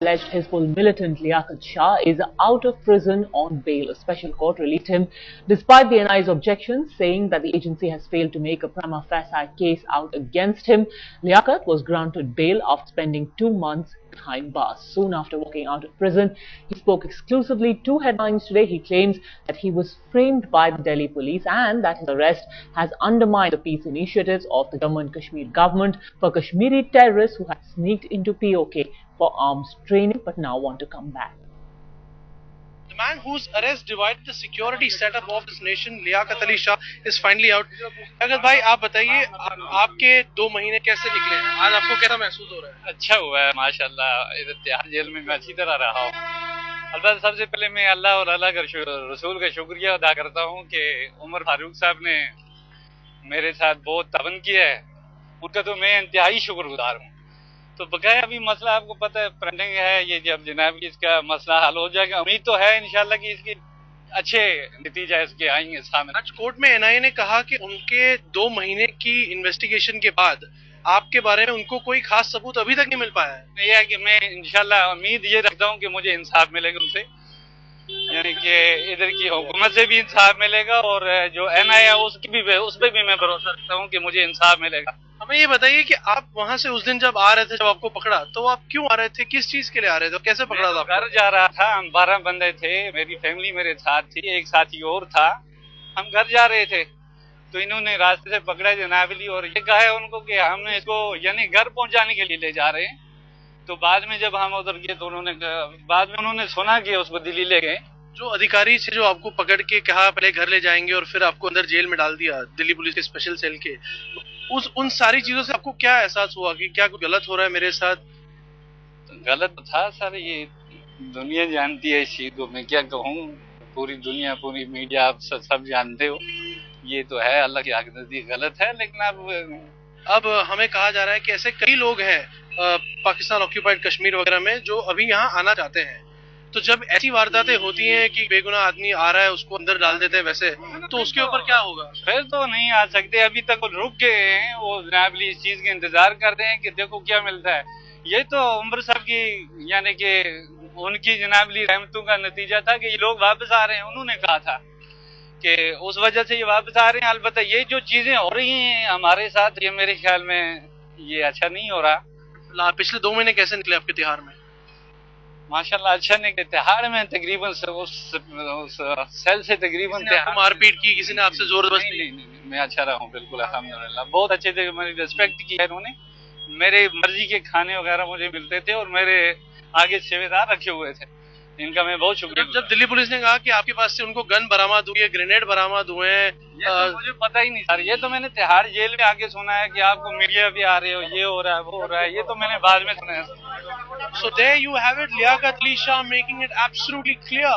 Alleged Hizbul militant Liaquat Shah is out of prison on bail. A special court released him despite the NIA's objections, saying that the agency has failed to make a prima facie case out against him. Liaquat was granted bail after spending 2 months behind bars. Soon after walking out of prison, he spoke exclusively to Headlines Today. He claims that he was framed by the Delhi police and that his arrest has undermined the peace initiatives of the Jammu and Kashmir government for Kashmiri terrorists who had sneaked into POK for arms training but now want to come back. The man whose arrest divided the security setup of this nation, Liaquat Ali Shah, is finally out. Liaquat भाई, आप बताइए, आपके 2 महीने कैसे निकले हैं? आज आपको कैसा महसूस हो रहा है? अच्छा हुआ है माशाल्लाह। इधर तिहाड़ जेल में मैं अच्छी तरह रहा हूँ। अलबत्ता सबसे पहले मैं अल्लाह और अल्लाह का रसूल का शुक्रिया अदा करता हूँ कि उमर फारूक साहब ने मेरे साथ बहुत तावन किया है। उनका तो मैं इंतहाई शुक्रगुजार हूँ। तो बकाया अभी मसला आपको पता है पेंडिंग है, ये जब जनाब की इसका मसला हल हो जाएगा, उम्मीद तो है इंशाल्लाह कि इसके अच्छे नतीजा इसके आएंगे सामने। आज कोर्ट में एनआईए ने कहा कि उनके 2 महीने की इन्वेस्टिगेशन के बाद आपके बारे में उनको कोई खास सबूत अभी तक नहीं मिल पाया है। यह है कि मैं इंशाल्लाह उम्मीद ये रखता हूँ कि मुझे इंसाफ मिलेगा उनसे, यानी कि इधर की हुकूमत से भी इंसाफ मिलेगा और जो एनआईए उस पर भी मैं भरोसा रखता हूँ कि मुझे इंसाफ मिलेगा। हमें ये बताइए कि आप वहां से उस दिन जब आ रहे थे, जब आपको पकड़ा, तो आप क्यों आ रहे थे, किस चीज के लिए आ रहे थे, कैसे पकड़ा था? घर जा रहा था, हम 12 बंदे थे, मेरी फैमिली मेरे साथ थी, एक साथी और था, हम घर जा रहे थे तो इन्होंने रास्ते से पकड़ा जनाबली और ये कहा है उनको कि हम इसको यानी घर पहुंचाने के लिए ले जा रहे हैं। तो बाद में जब हम उधर गए तो उन्होंने सुना कि उसको दिल्ली ले गए। जो अधिकारी थे जो आपको पकड़ के कहा पहले घर ले जाएंगे और फिर आपको अंदर जेल में डाल दिया दिल्ली पुलिस के स्पेशल सेल के, उन सारी चीजों से आपको क्या एहसास हुआ कि क्या कुछ गलत हो रहा है मेरे साथ? गलत था सर, ये दुनिया जानती है इस चीज को, मैं क्या कहूँ, पूरी दुनिया पूरी मीडिया आप सब जानते हो, ये तो है अल्लाह की आज़ादी गलत है। लेकिन अब हमें कहा जा रहा है कि ऐसे कई लोग हैं पाकिस्तान ऑक्यूपाइड कश्मीर वगैरह में जो अभी यहाँ आना चाहते हैं, तो जब ऐसी वारदातें होती हैं कि बेगुनाह आदमी आ रहा है उसको अंदर डाल देते हैं वैसे, तो उसके ऊपर क्या होगा? फिर तो नहीं आ सकते, अभी तक वो रुक गए हैं, वो जनाबली इस चीज के इंतजार कर रहे हैं कि देखो क्या मिलता है। ये तो उमर साहब की यानी कि उनकी जनाबली रहमतों का नतीजा था कि ये लोग वापस आ रहे हैं। उन्होंने कहा था कि उस वजह से ये वापस आ रहे हैं। अलबत्ता ये जो चीजें हो रही हैं हमारे साथ, ये मेरे ख्याल में ये अच्छा नहीं हो रहा। पिछले 2 महीने कैसे निकले आपके तिहाड़ में? माशाल्लाह अच्छा निकले। तिहाड़ में तकरीबन उस सेल से तकरीबन मारपीट की, किसी ने आपसे जोरदस्ती? नहीं, मैं अच्छा रहा हूँ बिल्कुल अल्हम्दुलिल्लाह। बहुत अच्छे थे, मेरी रिस्पेक्ट की है उन्होंने, मेरे मर्जी के खाने वगैरह मुझे मिलते थे और मेरे आगे सेवेदार रखे हुए थे, इनका मैं बहुत शुक्रिया। जब दिल्ली पुलिस ने कहा कि आपके पास से उनको गन बरामद हुई है, ग्रेनेड बरामद हुए हैं, तो मुझे पता ही नहीं सर। ये तो मैंने तिहाड़ जेल में आके सुना है कि आपको मीडिया भी आ रहे हो, ये हो रहा है वो हो रहा है, ये तो मैंने बाद में सुना है। So there you have it, Liaquat Ali Shah making it absolutely clear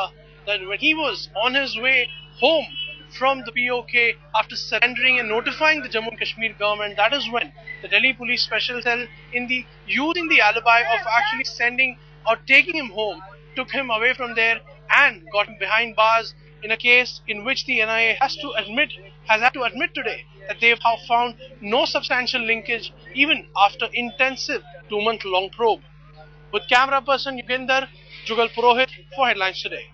that when he was on his way home from the POK after surrendering and notifying the Jammu and Kashmir government, that is when the Delhi police special cell using the alibi of actually sending or taking him home, took him away from there and got him behind bars in a case in which the NIA has had to admit today that they have found no substantial linkage even after intensive 2-month long probe. With camera person Yugender, Jugal Purohit for Headlines Today.